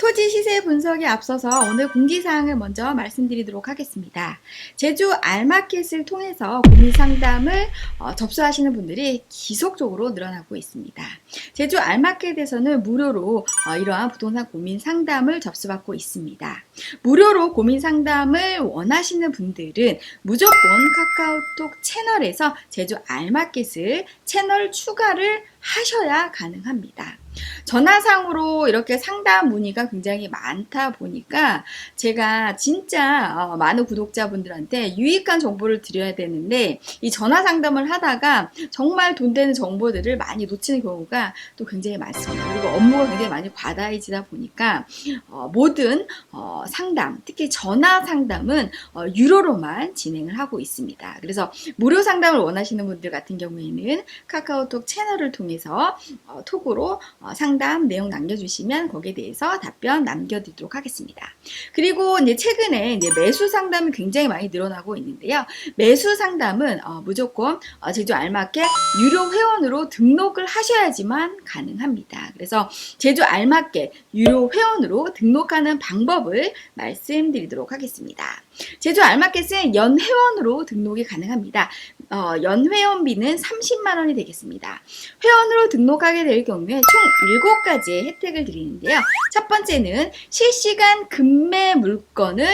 토지 시세 분석에 앞서서 오늘 공지사항을 먼저 말씀드리도록 하겠습니다. 제주 알마켓을 통해서 고민 상담을 접수하시는 분들이 지속적으로 늘어나고 있습니다. 제주 알마켓에서는 무료로 이러한 부동산 고민 상담을 접수받고 있습니다. 무료로 고민 상담을 원하시는 분들은 무조건 카카오톡 채널에서 제주 알마켓을 채널 추가를 하셔야 가능합니다. 전화상으로 이렇게 상담 문의가 굉장히 많다 보니까 제가 진짜 많은 구독자분들한테 유익한 정보를 드려야 되는데 이 전화 상담을 하다가 정말 돈 되는 정보들을 많이 놓치는 경우가 또 굉장히 많습니다. 그리고 업무가 굉장히 많이 과다해지다 보니까 모든 상담, 특히 전화 상담은 유료로만 진행을 하고 있습니다. 그래서 무료 상담을 원하시는 분들 같은 경우에는 카카오톡 채널을 통해서 톡으로 상담 내용 남겨주시면 거기에 대해서 답변 남겨드리도록 하겠습니다. 그리고 이제 최근에 이제 매수 상담이 굉장히 많이 늘어나고 있는데요. 매수 상담은 무조건 제주 알마켓 유료 회원으로 등록을 하셔야지만 가능합니다. 그래서 제주 알마켓 유료 회원으로 등록하는 방법을 말씀드리도록 하겠습니다. 제주 알마켓은 연 회원으로 등록이 가능합니다. 연 회원비는 30만 원이 되겠습니다. 회원으로 등록하게 될 경우에 총 7가지의 혜택을 드리는데요. 첫 번째는 실시간 급매 물건을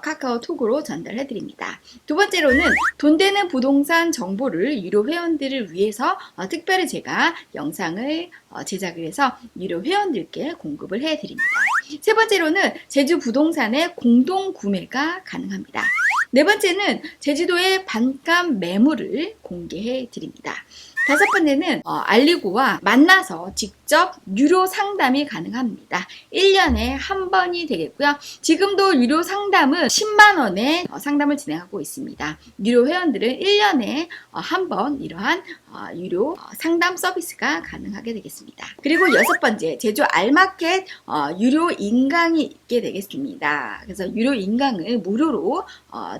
카카오톡으로 전달해 드립니다. 두 번째로는 돈 되는 부동산 정보를 유료 회원들을 위해서 특별히 제가 영상을 제작을 해서 유료 회원들께 공급을 해 드립니다. 세 번째로는 제주 부동산의 공동 구매가 가능합니다. 네 번째는 제주도의 반값 매물을 공개해 드립니다. 다섯 번째는 알리고와 만나서 직접 유료 상담이 가능합니다. 1년에 한 번이 되겠고요. 지금도 유료 상담은 10만 원에 상담을 진행하고 있습니다. 유료 회원들은 1년에 한 번 이러한 유료 상담 서비스가 가능하게 되겠습니다. 그리고 여섯 번째, 제주 알마켓 유료 인강이 있게 되겠습니다. 그래서 유료 인강을 무료로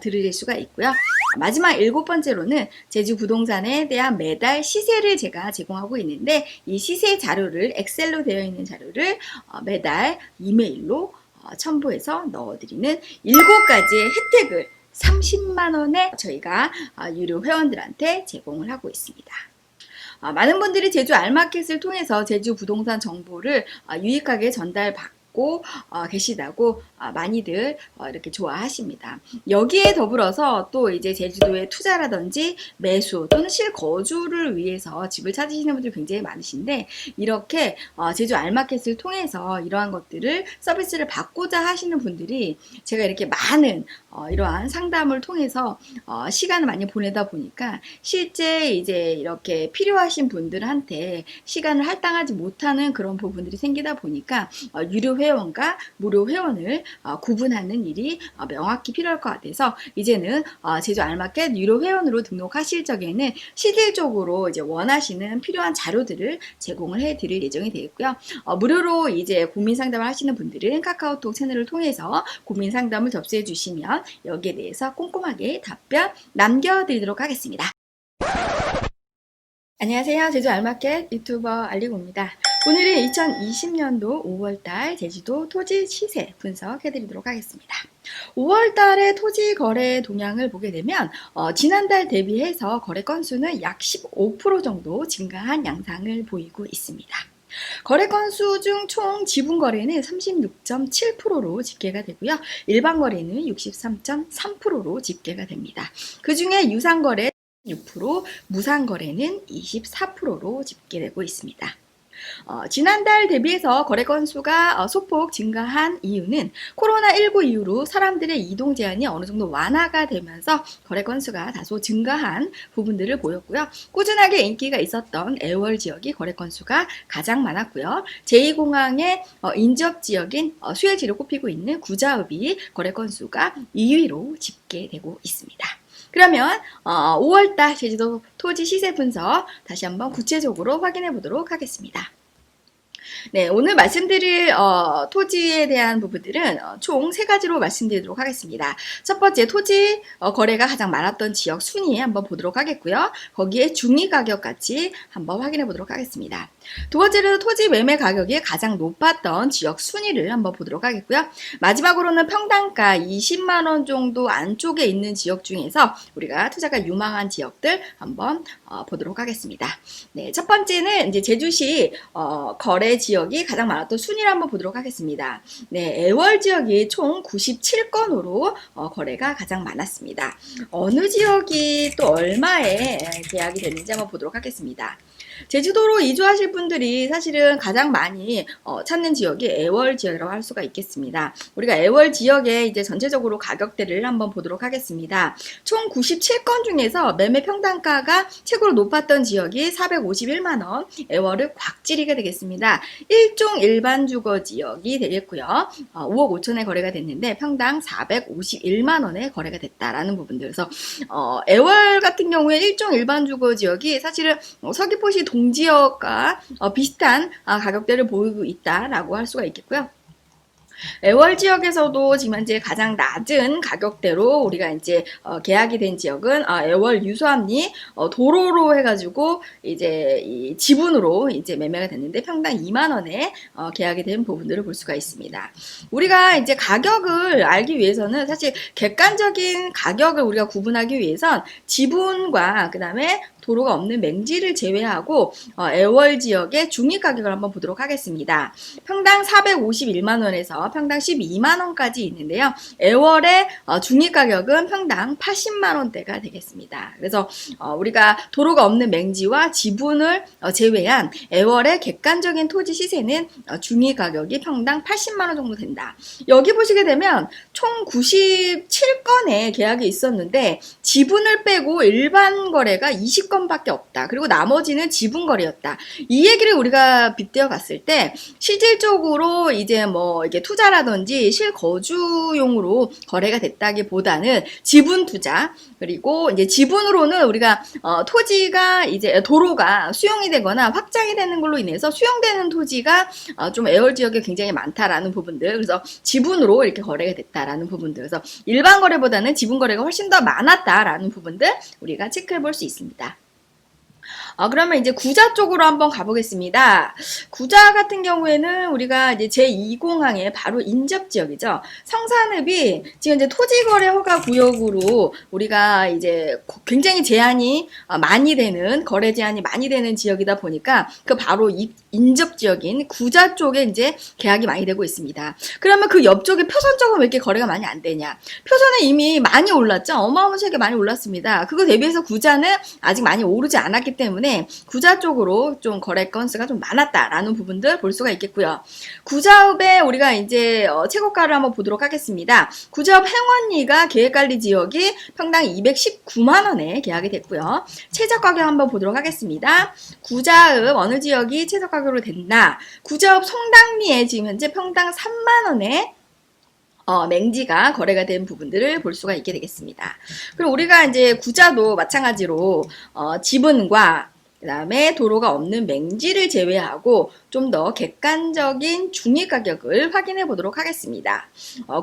들으실 수가 있고요. 마지막 일곱 번째로는 제주 부동산에 대한 매달 시세를 제가 제공하고 있는데 이 시세 자료를 엑셀로 되어 있는 자료를 매달 이메일로 첨부해서 넣어드리는 7가지의 혜택을 30만 원에 저희가 유료 회원들한테 제공을 하고 있습니다. 많은 분들이 제주 알마켓을 통해서 제주 부동산 정보를 유익하게 전달받고 계시다고 많이들 이렇게 좋아하십니다. 여기에 더불어서 또 이제 제주도의 투자라든지 매수 또는 실거주를 위해서 집을 찾으시는 분들이 굉장히 많으신데 이렇게 제주 알마켓을 통해서 이러한 것들을 서비스를 받고자 하시는 분들이 제가 이렇게 많은 이러한 상담을 통해서 시간을 많이 보내다 보니까 실제 이제 이렇게 필요하신 분들한테 시간을 할당하지 못하는 그런 부분들이 생기다 보니까 유료 회원과 무료 회원을 구분하는 일이 명확히 필요할 것 같아서 이제는 제주 알마켓 유료 회원으로 등록하실 적에는 실질적으로 이제 원하시는 필요한 자료들을 제공을 해 드릴 예정이 되겠고요. 무료로 이제 고민 상담을 하시는 분들은 카카오톡 채널을 통해서 고민 상담을 접수해 주시면 여기에 대해서 꼼꼼하게 답변 남겨드리도록 하겠습니다. 안녕하세요. 제주 알마켓 유튜버 알리고입니다. 오늘은 2020년도 5월달 제주도 토지 시세 분석해드리도록 하겠습니다. 5월달에 토지 거래 동향을 보게 되면 지난달 대비해서 거래 건수는 약 15% 정도 증가한 양상을 보이고 있습니다. 거래 건수 중 총 지분 거래는 36.7%로 집계가 되고요. 일반 거래는 63.3%로 집계가 됩니다. 그 중에 유상 거래 6%, 무상 거래는 24%로 집계되고 있습니다. 지난달 대비해서 거래 건수가 소폭 증가한 이유는 코로나19 이후로 사람들의 이동 제한이 어느 정도 완화가 되면서 거래 건수가 다소 증가한 부분들을 보였고요. 꾸준하게 인기가 있었던 애월 지역이 거래 건수가 가장 많았고요. 제2공항의 인접 지역인 수혜지로 꼽히고 있는 구자읍이 거래 건수가 2위로 집계되고 있습니다. 그러면 5월달 제주도 토지 시세 분석 다시 한번 구체적으로 확인해 보도록 하겠습니다. 네, 오늘 말씀드릴 토지에 대한 부분들은 총 세 가지로 말씀드리도록 하겠습니다. 첫 번째, 토지 거래가 가장 많았던 지역 순위 한번 보도록 하겠고요. 거기에 중위 가격까지 한번 확인해 보도록 하겠습니다. 두 번째로 토지 매매 가격이 가장 높았던 지역 순위를 한번 보도록 하겠고요. 마지막으로는 평당가 20만 원 정도 안쪽에 있는 지역 중에서 우리가 투자가 유망한 지역들 한번 보도록 하겠습니다. 네, 첫 번째는 이제 제주시 거래 지역이 가장 많았던 순위를 한번 보도록 하겠습니다. 네, 애월 지역이 총 97건으로 거래가 가장 많았습니다. 어느 지역이 또 얼마에 계약이 됐는지 한번 보도록 하겠습니다. 제주도로 이주하실 분들이 사실은 가장 많이 찾는 지역이 애월 지역이라고 할 수가 있겠습니다. 우리가 애월 지역에 이제 전체적으로 가격대를 한번 보도록 하겠습니다. 총 97건 중에서 매매 평당가가 최고로 높았던 지역이 451만 원, 애월을 곽지리게 되겠습니다. 1종 일반 주거 지역이 되겠고요. 5억 5천에 거래가 됐는데 평당 451만 원에 거래가 됐다라는 부분들. 그래서 애월 같은 경우에 1종 일반 주거 지역이 사실은 서귀포시 동지역과 비슷한 가격대를 보이고 있다라고 할 수가 있겠고요. 애월 지역에서도 지금 현재 가장 낮은 가격대로 우리가 이제 계약이 된 지역은 애월 유수암리 도로로 해가지고 이제 이 지분으로 이제 매매가 됐는데 평당 2만 원에 계약이 된 부분들을 볼 수가 있습니다. 우리가 이제 가격을 알기 위해서는 사실 객관적인 가격을 우리가 구분하기 위해선 지분과 그 다음에 도로가 없는 맹지를 제외하고 애월 지역의 중위 가격을 한번 보도록 하겠습니다. 평당 451만 원에서 평당 12만 원까지 있는데요. 애월의 중위 가격은 평당 80만 원대가 되겠습니다. 그래서 우리가 도로가 없는 맹지와 지분을 제외한 애월의 객관적인 토지 시세는 중위 가격이 평당 80만 원 정도 된다. 여기 보시게 되면 총 97건의 계약이 있었는데 지분을 빼고 일반 거래가 20건밖에 없다. 그리고 나머지는 지분 거래였다. 이 얘기를 우리가 빗대어 봤을 때 실질적으로 이제 뭐 이게 투자라든지 실거주용으로 거래가 됐다기보다는 지분 투자, 그리고 이제 지분으로는 우리가 토지가 이제 도로가 수용이 되거나 확장이 되는 걸로 인해서 수용되는 토지가 좀 애월 지역에 굉장히 많다라는 부분들. 그래서 지분으로 이렇게 거래가 됐다라는 부분들. 그래서 일반 거래보다는 지분 거래가 훨씬 더 많았다라는 부분들 우리가 체크해 볼 수 있습니다. 그러면 이제 구자 쪽으로 한번 가보겠습니다. 구자 같은 경우에는 우리가 이제 제2공항의 바로 인접 지역이죠. 성산읍이 지금 이제 토지거래 허가 구역으로 우리가 이제 굉장히 제한이 많이 되는, 거래 제한이 많이 되는 지역이다 보니까 그 바로 인접 지역인 구자 쪽에 이제 계약이 많이 되고 있습니다. 그러면 그 옆쪽에 표선 쪽은 왜 이렇게 거래가 많이 안 되냐? 표선은 이미 많이 올랐죠? 어마어마하게 많이 올랐습니다. 그거 대비해서 구자는 아직 많이 오르지 않았기 때문에 구자 쪽으로 좀 거래 건수가 좀 많았다라는 부분들 볼 수가 있겠고요. 구자읍에 우리가 이제 최고가를 한번 보도록 하겠습니다. 구자읍 행원리가 계획관리 지역이 평당 219만 원에 계약이 됐고요. 최저 가격 한번 보도록 하겠습니다. 구자읍 어느 지역이 최저 가격으로 된다. 구자읍 송당리에 지금 현재 평당 3만 원에 맹지가 거래가 된 부분들을 볼 수가 있게 되겠습니다. 그리고 우리가 이제 구자도 마찬가지로 지분과 그 다음에 도로가 없는 맹지를 제외하고 좀 더 객관적인 중위 가격을 확인해 보도록 하겠습니다.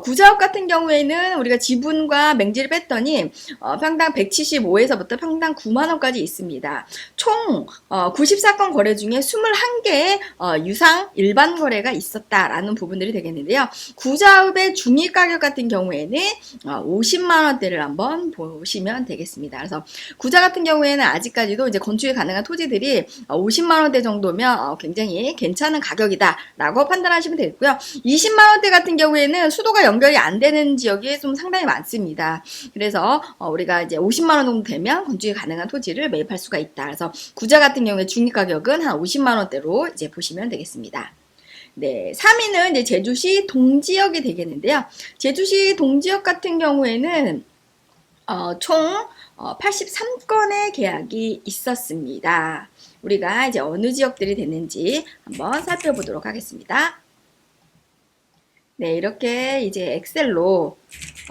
구자읍 같은 경우에는 우리가 지분과 맹지를 뺐더니 평당 175에서부터 평당 9만 원까지 있습니다. 총 94건 거래 중에 21개의 유상 일반 거래가 있었다라는 부분들이 되겠는데요. 구자읍의 중위 가격 같은 경우에는 50만 원대를 한번 보시면 되겠습니다. 그래서 구자 같은 경우에는 아직까지도 이제 건축이 가능한 토지들이 50만 원대 정도면 굉장히 괜찮은 가격이다 라고 판단하시면 되겠고요. 20만 원대 같은 경우에는 수도가 연결이 안 되는 지역이 좀 상당히 많습니다. 그래서 우리가 이제 50만 원 정도 되면 건축이 가능한 토지를 매입할 수가 있다. 그래서 구자 같은 경우에 중위 가격은 한 50만 원대로 이제 보시면 되겠습니다. 네, 3위는 이제 제주시 동지역이 되겠는데요. 제주시 동지역 같은 경우에는 총 83건의 계약이 있었습니다. 우리가 이제 어느 지역들이 됐는지 한번 살펴보도록 하겠습니다. 네, 이렇게 이제 엑셀로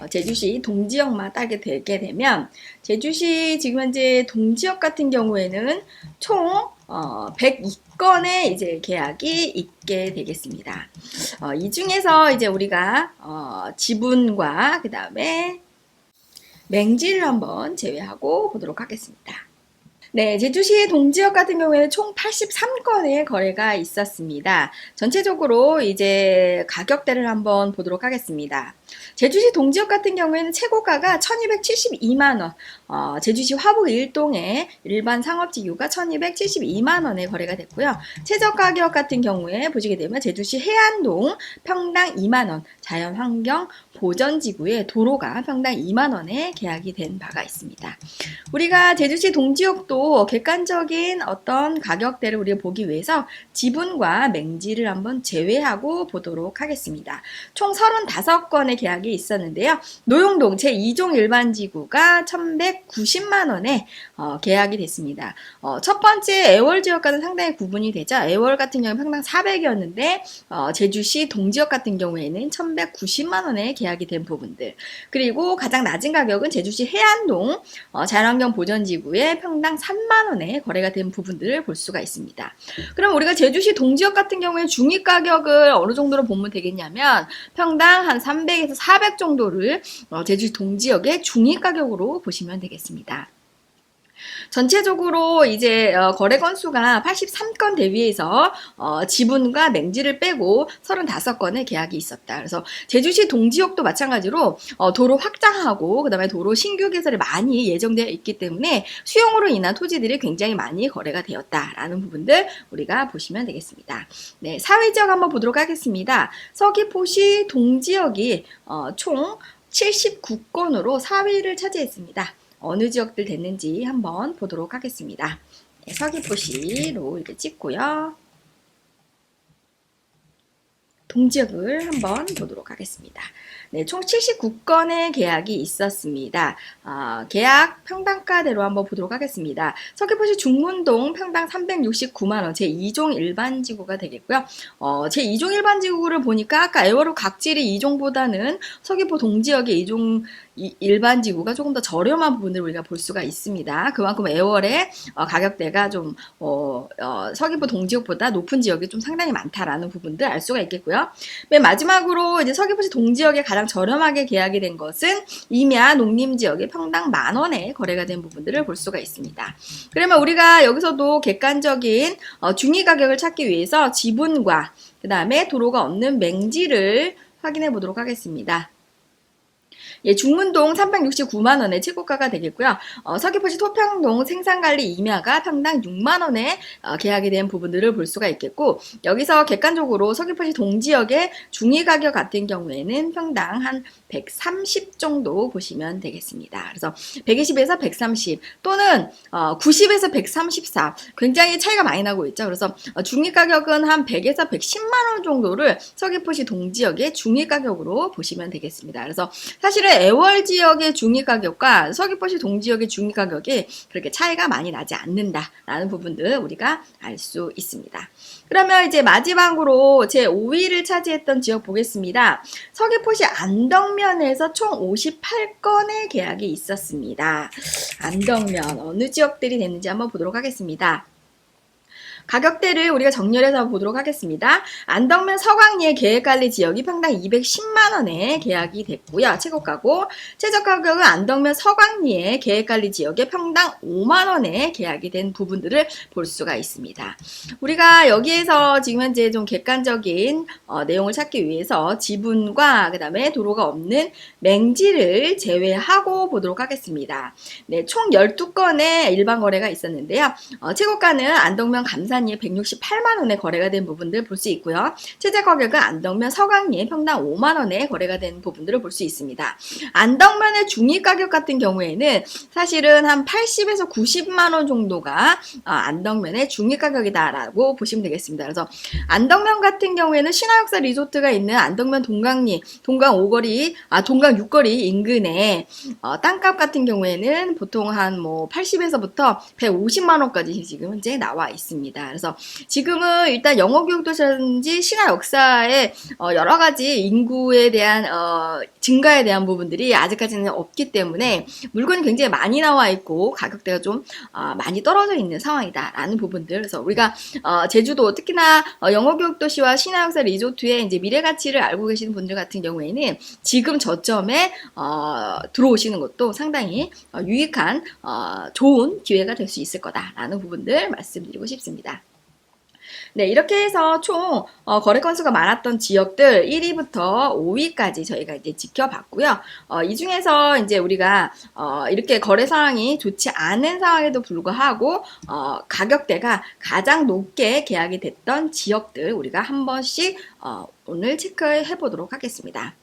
제주시 동지역만 따게 되게 되면 제주시 지금 현재 동지역 같은 경우에는 총 102건의 이제 계약이 있게 되겠습니다. 이 중에서 이제 우리가 지분과 그 다음에 맹지를 한번 제외하고 보도록 하겠습니다. 네, 제주시 동지역 같은 경우에는 총 83건의 거래가 있었습니다. 전체적으로 이제 가격대를 한번 보도록 하겠습니다. 제주시 동지역 같은 경우에는 최고가가 1272만원, 제주시 화북 1동의 일반 상업지구가 1272만원에 거래가 됐고요. 최저가격 같은 경우에 보시게 되면 제주시 해안동 평당 2만원, 자연환경 보전지구의 도로가 평당 2만원에 계약이 된 바가 있습니다. 우리가 제주시 동지역도 객관적인 어떤 가격대를 우리가 보기 위해서 지분과 맹지를 한번 제외하고 보도록 하겠습니다. 총 35건의 계약이 있었는데요. 노용동 제2종 일반지구가 1190만원에 계약이 됐습니다. 첫 번째 애월 지역과는 상당히 구분이 되죠. 애월 같은 경우는 평당 400이었는데 제주시 동지역 같은 경우에는 1190만원에 계약이 된 부분들, 그리고 가장 낮은 가격은 제주시 해안동 자연환경 보전지구에 평당 3만원에 거래가 된 부분들을 볼 수가 있습니다. 그럼 우리가 제주시 동지역 같은 경우에 중위가격을 어느 정도로 보면 되겠냐면 평당 한 300에서 400 정도를 제주시 동지역의 중위가격으로 보시면 되겠습니다. 전체적으로 이제 거래 건수가 83건 대비해서 지분과 맹지를 빼고 35건의 계약이 있었다. 그래서 제주시 동지역도 마찬가지로 도로 확장하고 그다음에 도로 신규 개설이 많이 예정되어 있기 때문에 수용으로 인한 토지들이 굉장히 많이 거래가 되었다라는 부분들 우리가 보시면 되겠습니다. 네, 사회지역 한번 보도록 하겠습니다. 서귀포시 동지역이 총 79건으로 4위를 차지했습니다. 어느 지역들 됐는지 한번 보도록 하겠습니다. 네, 서귀포시로 이렇게 찍고요. 동지역을 한번 보도록 하겠습니다. 네, 총 79건의 계약이 있었습니다. 계약 평당가대로 한번 보도록 하겠습니다. 서귀포시 중문동 평당 369만원, 제2종 일반지구가 되겠고요. 제2종 일반지구를 보니까 아까 애월호 각질이 2종보다는 서귀포 동지역의 2종 일반지구가 조금 더 저렴한 부분을 우리가 볼 수가 있습니다. 그만큼 애월의 가격대가 좀 서귀포 동지역보다 높은 지역이 좀 상당히 많다라는 부분들 알 수가 있겠고요. 맨 마지막으로 이제 서귀포시 동지역에 가장 저렴하게 계약이 된 것은 임야 농림지역의 평당 만원에 거래가 된 부분들을 볼 수가 있습니다. 그러면 우리가 여기서도 객관적인 중위 가격을 찾기 위해서 지분과 그 다음에 도로가 없는 맹지를 확인해 보도록 하겠습니다. 예, 중문동 369만원의 최고가가 되겠고요. 서귀포시 토평동 생산관리 임야가 평당 6만원에 계약이 된 부분들을 볼 수가 있겠고, 여기서 객관적으로 서귀포시 동지역의 중위가격 같은 경우에는 평당 한 130 정도 보시면 되겠습니다. 그래서 120에서 130 또는 90에서 134 굉장히 차이가 많이 나고 있죠. 그래서 중위가격은 한 100에서 110만원 정도를 서귀포시 동지역의 중위가격으로 보시면 되겠습니다. 그래서 사실은 애월 지역의 중위가격과 서귀포시 동지역의 중위가격이 그렇게 차이가 많이 나지 않는다라는 부분들 우리가 알 수 있습니다. 그러면 이제 마지막으로 제 5위를 차지했던 지역 보겠습니다. 서귀포시 안덕면에서 총 58건의 계약이 있었습니다. 안덕면 어느 지역들이 됐는지 한번 보도록 하겠습니다. 가격대를 우리가 정렬해서 보도록 하겠습니다. 안덕면 서광리의 계획관리 지역이 평당 210만원에 계약이 됐고요. 최고가고, 최저가격은 안덕면 서광리의 계획관리 지역에 평당 5만원에 계약이 된 부분들을 볼 수가 있습니다. 우리가 여기에서 지금 현재 좀 객관적인 내용을 찾기 위해서 지분과 그 다음에 도로가 없는 맹지를 제외하고 보도록 하겠습니다. 네, 총 12건의 일반 거래가 있었는데요. 최고가는 안덕면 감산리에 168만원에 거래가 된 부분들 볼 수 있고요. 최저 가격은 안덕면 서광리에 평당 5만원에 거래가 된 부분들을 볼 수 있습니다. 안덕면의 중위가격 같은 경우에는 사실은 한 80에서 90만원 정도가 안덕면의 중위가격이다라고 보시면 되겠습니다. 그래서 안덕면 같은 경우에는 신화역사 리조트가 있는 안덕면 동강리, 동강 5거리, 동강 6거리 인근에 땅값 같은 경우에는 보통 한 뭐 80에서부터 150만원까지 지금 현재 나와 있습니다. 그래서 지금은 일단 영어 교육도시라든지 신화 역사에 여러 가지 인구에 대한 증가에 대한 부분들이 아직까지는 없기 때문에 물건이 굉장히 많이 나와 있고 가격대가 좀 많이 떨어져 있는 상황이다라는 부분들. 그래서 우리가 제주도 특히나 영어 교육도시와 신화 역사 리조트의 이제 미래 가치를 알고 계시는 분들 같은 경우에는 지금 저점에 들어오시는 것도 상당히 유익한 좋은 기회가 될 수 있을 거다라는 부분들 말씀드리고 싶습니다. 네, 이렇게 해서 총 거래 건수가 많았던 지역들 1위부터 5위까지 저희가 이제 지켜봤고요. 이 중에서 이제 우리가 이렇게 거래 상황이 좋지 않은 상황에도 불구하고 가격대가 가장 높게 계약이 됐던 지역들 우리가 한 번씩 오늘 체크해 보도록 하겠습니다.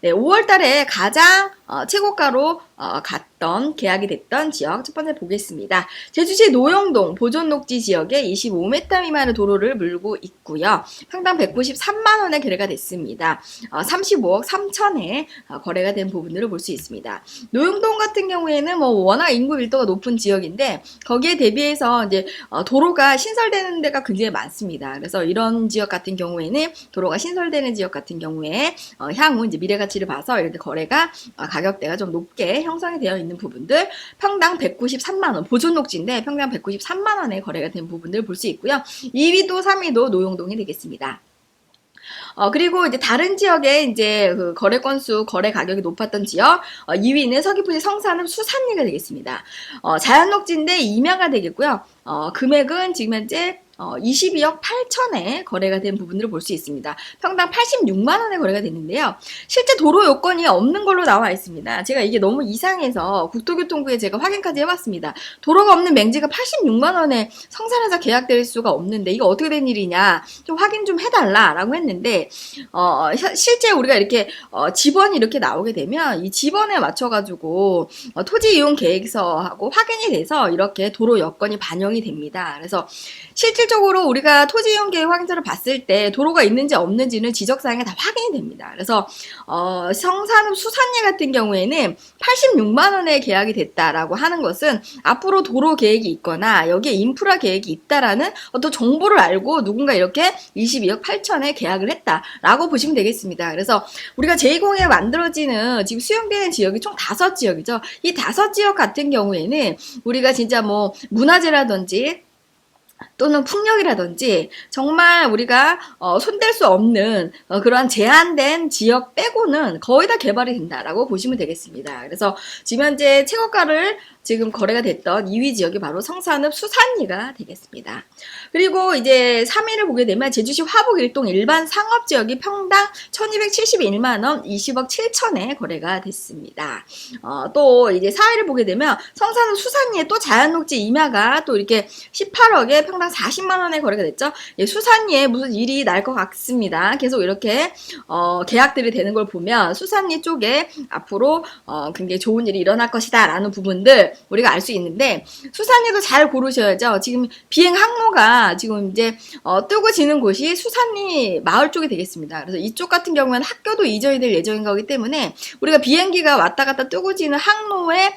네, 5월 달에 가장 최고가로 갔던 계약이 됐던 지역 첫 번째 보겠습니다. 제주시 노영동 보존녹지 지역에 25m 미만의 도로를 물고 있고요. 평당 193만 원에 거래가 됐습니다. 35억 3천에 거래가 된 부분들을 볼 수 있습니다. 노영동 같은 경우에는 뭐 워낙 인구 밀도가 높은 지역인데 거기에 대비해서 이제 도로가 신설되는 데가 굉장히 많습니다. 그래서 이런 지역 같은 경우에는 도로가 신설되는 지역 같은 경우에 향후 이제 미래 가치를 봐서 이렇게 거래가 가격대가 좀 높게 형성이 되어 있는 부분들 평당 193만원 보존녹지인데 평당 193만원에 거래가 된 부분들 볼 수 있고요. 2위도 3위도 노영동이 되겠습니다. 그리고 이제 다른 지역에 이제 그 거래 건수, 거래 가격이 높았던 지역, 2위는 서귀포시 성산읍 수산리가 되겠습니다. 자연녹지인데 임야가 되겠고요. 금액은 지금 현재 22억 8천에 거래가 된 부분들을 볼 수 있습니다. 평당 86만 원에 거래가 됐는데요. 실제 도로 요건이 없는 걸로 나와 있습니다. 제가 이게 너무 이상해서 국토교통부에 제가 확인까지 해봤습니다. 도로가 없는 맹지가 86만 원에 성산에서 계약될 수가 없는데 이거 어떻게 된 일이냐 좀 확인 좀 해달라라고 했는데 실제 우리가 이렇게 지번이 이렇게 나오게 되면 이 지번에 맞춰가지고 토지 이용 계획서하고 확인이 돼서 이렇게 도로 여건이 반영이 됩니다. 그래서 실질적으로 우리가 토지 이용 계획 확인서를 봤을 때 도로가 있는지 없는지는 지적사항에 다 확인이 됩니다. 그래서 성산읍 수산리 같은 경우에는 86만 원에 계약이 됐다라고 하는 것은 앞으로 도로 계획이 있거나 여기에 인프라 계획이 있다라는 어떤 정보를 알고 누군가 이렇게 22억 8천에 계약을 했다라고 보시면 되겠습니다. 그래서 우리가 제2공에 만들어지는 지금 수용되는 지역이 총 5지역이죠. 이 5지역 같은 경우에는 우리가 진짜 뭐 문화재라든지 또는 풍력이라든지 정말 우리가 손댈 수 없는 그러한 제한된 지역 빼고는 거의 다 개발이 된다라고 보시면 되겠습니다. 그래서 지금 현재 최고가를 지금 거래가 됐던 2위 지역이 바로 성산읍 수산리가 되겠습니다. 그리고 이제 3위를 보게 되면 제주시 화북 일동 일반 상업지역이 평당 1271만원 20억 7천에 거래가 됐습니다. 또 이제 4위를 보게 되면 성산읍 수산리에 또 자연녹지 임야가 또 이렇게 18억에 평당 40만원에 거래가 됐죠. 예, 수산리에 무슨 일이 날 것 같습니다. 계속 이렇게 계약들이 되는 걸 보면 수산리 쪽에 앞으로 굉장히 좋은 일이 일어날 것이다 라는 부분들 우리가 알 수 있는데 수산리도 잘 고르셔야죠. 지금 비행 항로가 지금 이제 뜨고 지는 곳이 수산리 마을 쪽이 되겠습니다. 그래서 이쪽 같은 경우에는 학교도 이전이 될 예정인 거기 때문에 우리가 비행기가 왔다 갔다 뜨고 지는 항로에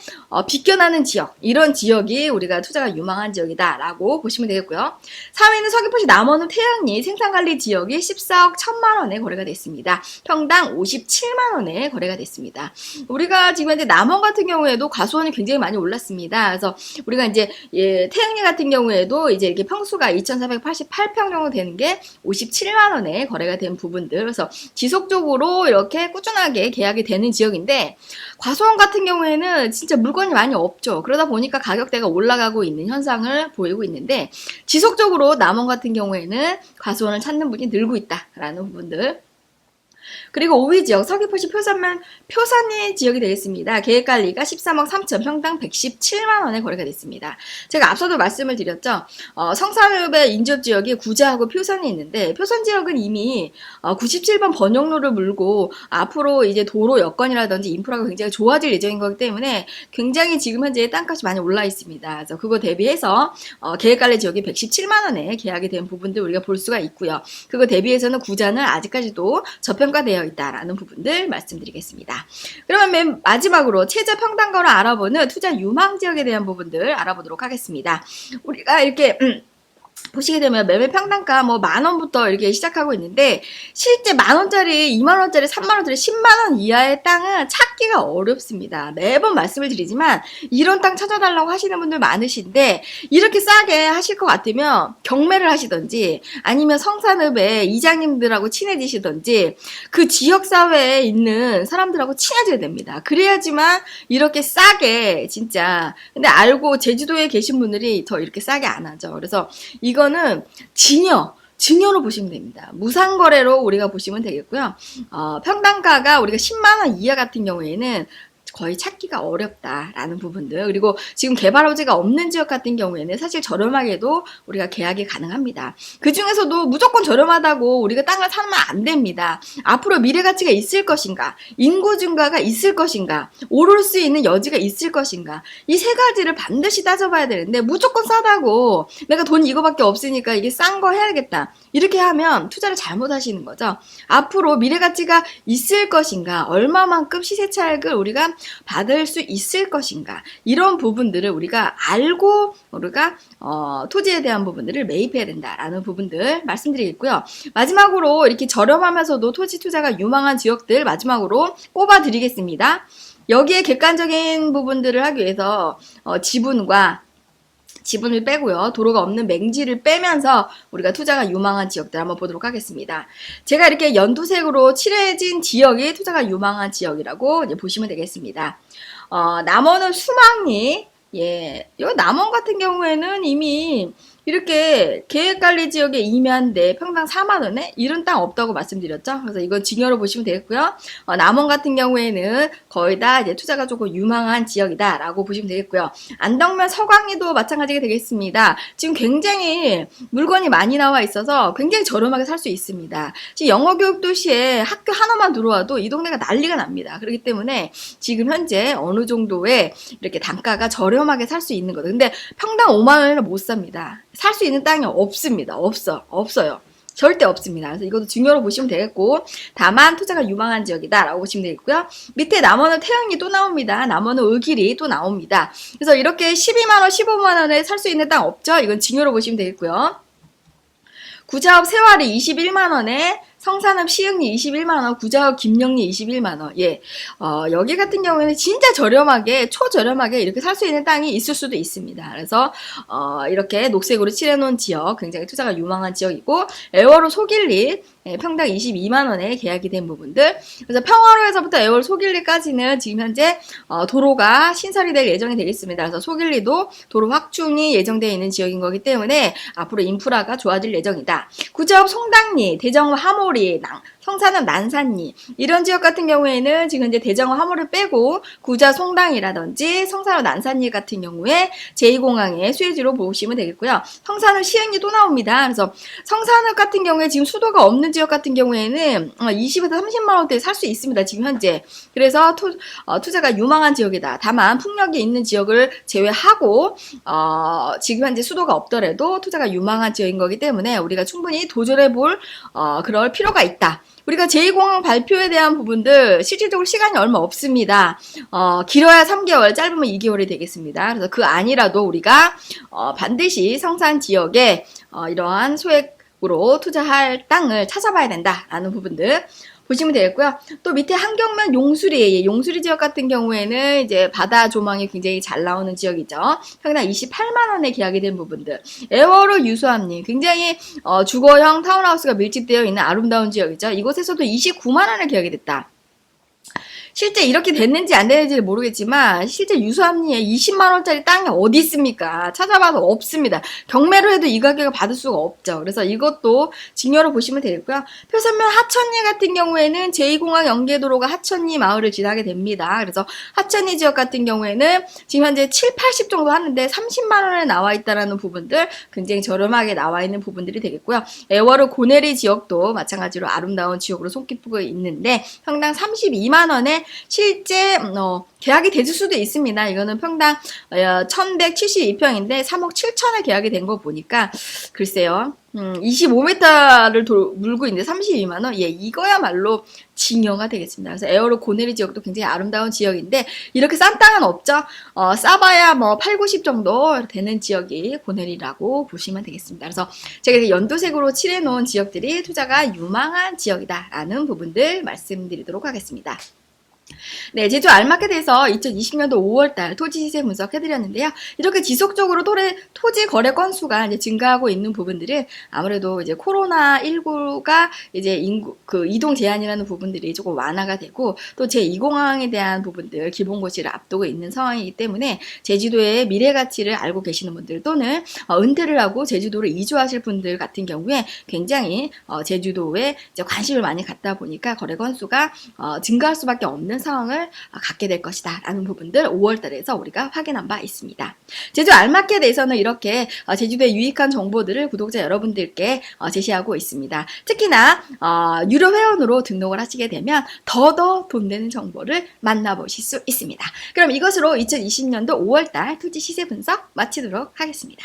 비껴나는 지역 이런 지역이 우리가 투자가 유망한 지역이다라고 보시면 되겠고요. 4위는 서귀포시 남원읍 태양리 생산관리 지역이 14억 1천만 원에 거래가 됐습니다. 평당 57만 원에 거래가 됐습니다. 우리가 지금 현재 남원 같은 경우에도 과수원이 굉장히 많이 올랐습니다. 그래서 우리가 이제 태양리 같은 경우에도 이제 이렇게 평수가 2,488평 정도 되는 게 57만 원에 거래가 된 부분들. 그래서 지속적으로 이렇게 꾸준하게 계약이 되는 지역인데 과수원 같은 경우에는 진짜 물건이 많이 없죠. 그러다 보니까 가격대가 올라가고 있는 현상을 보이고 있는데 지속적으로 남원 같은 경우에는 과수원을 찾는 분이 늘고 있다라는 부분들. 그리고 5위 지역 서귀포시 표산리 지역이 되겠습니다. 계획관리가 13억 3천 평당 117만 원에 거래가 됐습니다. 제가 앞서도 말씀을 드렸죠. 성산읍의 인접지역이 구자하고 표선이 있는데 표선 지역은 이미 97번 번영로를 물고 앞으로 이제 도로 여건이라든지 인프라가 굉장히 좋아질 예정인 거기 때문에 굉장히 지금 현재 땅값이 많이 올라 있습니다. 그래서 그거 대비해서 계획관리 지역이 117만 원에 계약이 된 부분들 우리가 볼 수가 있고요. 그거 대비해서는 구자는 아직까지도 저평가되어 있다라는 부분들 말씀드리겠습니다. 그러면 맨 마지막으로 최저 평당가로 알아보는 투자 유망 지역에 대한 부분들 알아보도록 하겠습니다. 우리가 이렇게 보시게 되면 매매 평당가 뭐 10,000원부터 이렇게 시작하고 있는데 실제 10,000원짜리, 20,000원짜리, 30,000원짜리, 10만원 이하의 땅은 찾기가 어렵습니다. 매번 말씀을 드리지만 이런 땅 찾아달라고 하시는 분들 많으신데 이렇게 싸게 하실 것 같으면 경매를 하시던지 아니면 성산읍에 이장님들하고 친해지시던지 그 지역사회에 있는 사람들하고 친해져야 됩니다. 그래야지만 이렇게 싸게 진짜 근데 알고 제주도에 계신 분들이 더 이렇게 싸게 안 하죠. 그래서 이거는 증여로 보시면 됩니다. 무상거래로 우리가 보시면 되겠고요. 평당가가 우리가 10만원 이하 같은 경우에는 거의 찾기가 어렵다라는 부분들 그리고 지금 개발호재가 없는 지역 같은 경우에는 사실 저렴하게도 우리가 계약이 가능합니다. 그 중에서도 무조건 저렴하다고 우리가 땅을 사면 안 됩니다. 앞으로 미래 가치가 있을 것인가 인구 증가가 있을 것인가 오를 수 있는 여지가 있을 것인가 이 세 가지를 반드시 따져봐야 되는데 무조건 싸다고 내가 돈 이거밖에 없으니까 이게 싼 거 해야겠다 이렇게 하면 투자를 잘못하시는 거죠. 앞으로 미래 가치가 있을 것인가 얼마만큼 시세 차익을 우리가 받을 수 있을 것인가 이런 부분들을 우리가 알고 우리가 토지에 대한 부분들을 매입해야 된다라는 부분들 말씀드리겠고요. 마지막으로 이렇게 저렴하면서도 토지 투자가 유망한 지역들 마지막으로 꼽아 드리겠습니다. 여기에 객관적인 부분들을 하기 위해서 지분을 빼고요. 도로가 없는 맹지를 빼면서 우리가 투자가 유망한 지역들 한번 보도록 하겠습니다. 제가 이렇게 연두색으로 칠해진 지역이 투자가 유망한 지역이라고 이제 보시면 되겠습니다. 남원은 수망리, 이 남원 같은 경우에는 이미 이렇게 계획관리지역에 임야인데 평당 4만원에 이런 땅 없다고 말씀드렸죠. 그래서 이건 증여로 보시면 되겠고요. 남원 같은 경우에는 거의 다 이제 투자가 조금 유망한 지역이다라고 보시면 되겠고요. 안덕면 서광리도 마찬가지가 되겠습니다. 지금 굉장히 물건이 많이 나와 있어서 굉장히 저렴하게 살 수 있습니다. 지금 영어교육도시에 학교 하나만 들어와도 이 동네가 난리가 납니다. 그렇기 때문에 지금 현재 어느 정도의 이렇게 단가가 저렴하게 살 수 있는 거죠. 근데 평당 5만원에는 못 삽니다. 살 수 있는 땅이 없습니다. 없어요. 절대 없습니다. 그래서 이것도 증여로 보시면 되겠고 다만 투자가 유망한 지역이다라고 보시면 되겠고요. 밑에 남원은 태영이 또 나옵니다. 남원은 의길이 또 나옵니다. 그래서 이렇게 12만원, 15만원에 살 수 있는 땅 없죠? 이건 증여로 보시면 되겠고요. 구자읍 세화리 21만원에 성산읍 시흥리 21만원, 구자읍 김영리 21만원. 여기 같은 경우에는 진짜 저렴하게, 초저렴하게 이렇게 살 수 있는 땅이 있을 수도 있습니다. 그래서, 이렇게 녹색으로 칠해놓은 지역, 굉장히 투자가 유망한 지역이고, 애월호 소길리, 평당 22만원에 계약이 된 부분들. 그래서 평화로에서부터 애월 소길리까지는 지금 현재, 도로가 신설이 될 예정이 되겠습니다. 그래서 소길리도 도로 확충이 예정되어 있는 지역인 거기 때문에 앞으로 인프라가 좋아질 예정이다. 구자읍 송당리, 대정읍 하모리, 성산읍 난산리 이런 지역 같은 경우에는 지금 이제 대정읍 하모를 빼고 구자 송당이라든지 성산읍 난산리 같은 경우에 제2공항의 수혜지로 보시면 되겠고요. 성산읍 시흥리 또 나옵니다. 그래서 성산읍 같은 경우에 지금 수도가 없는 지역 같은 경우에는 20에서 30만 원대에 살 수 있습니다. 지금 현재. 그래서 투자가 유망한 지역이다. 다만 풍력이 있는 지역을 제외하고 지금 현재 수도가 없더라도 투자가 유망한 지역인 거기 때문에 우리가 충분히 도전해 볼 그럴 필요가 있다. 우리가 제2공항 발표에 대한 부분들 실질적으로 시간이 얼마 없습니다. 길어야 3개월, 짧으면 2개월이 되겠습니다. 그래서 그 안이라도 우리가 반드시 성산 지역에 이러한 소액으로 투자할 땅을 찾아봐야 된다라는 부분들 보시면 되겠고요. 또 밑에 한경면 용수리 지역 같은 경우에는 이제 바다 조망이 굉장히 잘 나오는 지역이죠. 평당 28만원에 계약이 된 부분들. 애월호 유수암리 굉장히 주거형 타운하우스가 밀집되어 있는 아름다운 지역이죠. 이곳에서도 29만원에 계약이 됐다. 실제 이렇게 됐는지 안 됐는지는 모르겠지만 실제 유수암리에 20만원짜리 땅이 어디 있습니까? 찾아봐도 없습니다. 경매로 해도 이 가격을 받을 수가 없죠. 그래서 이것도 증여로 보시면 되겠고요. 표선면 하천리 같은 경우에는 제2공항 연계도로가 하천리 마을을 지나게 됩니다. 그래서 하천리 지역 같은 경우에는 지금 현재 7, 80 정도 하는데 30만원에 나와 있다는 부분들 굉장히 저렴하게 나와 있는 부분들이 되겠고요. 애월호 고내리 지역도 마찬가지로 아름다운 지역으로 손꼽히고 있는데 평당 32만원에 실제 계약이 됐을 수도 있습니다. 이거는 평당 1172평인데 3억 7천에 계약이 된 거 보니까 글쎄요. 25m를 물고 있는데 32만 원? 예, 이거야말로 징여가 되겠습니다. 그래서 에어로 고내리 지역도 굉장히 아름다운 지역인데 이렇게 싼 땅은 없죠. 싸봐야 뭐 8, 90 정도 되는 지역이 고내리라고 보시면 되겠습니다. 그래서 제가 연두색으로 칠해 놓은 지역들이 투자가 유망한 지역이다라는 부분들 말씀드리도록 하겠습니다. 네, 제주 알마켓에서 2020년도 5월달 토지 시세 분석해드렸는데요. 이렇게 지속적으로 토지 거래 건수가 이제 증가하고 있는 부분들은 아무래도 이제 코로나19가 이제 이동 제한이라는 부분들이 조금 완화가 되고 또 제2공항에 대한 부분들 기본고시를 앞두고 있는 상황이기 때문에 제주도의 미래 가치를 알고 계시는 분들 또는 은퇴를 하고 제주도로 이주하실 분들 같은 경우에 굉장히 제주도에 이제 관심을 많이 갖다 보니까 거래 건수가 증가할 수밖에 없는 상황을 갖게 될 것이다 라는 부분들 5월달에서 우리가 확인한 바 있습니다. 제주 알마켓에서는 이렇게 제주도의 유익한 정보들을 구독자 여러분들께 제시하고 있습니다. 특히나 유료 회원으로 등록을 하시게 되면 더더 돈 되는 정보를 만나보실 수 있습니다. 그럼 이것으로 2020년도 5월달 토지 시세 분석 마치도록 하겠습니다.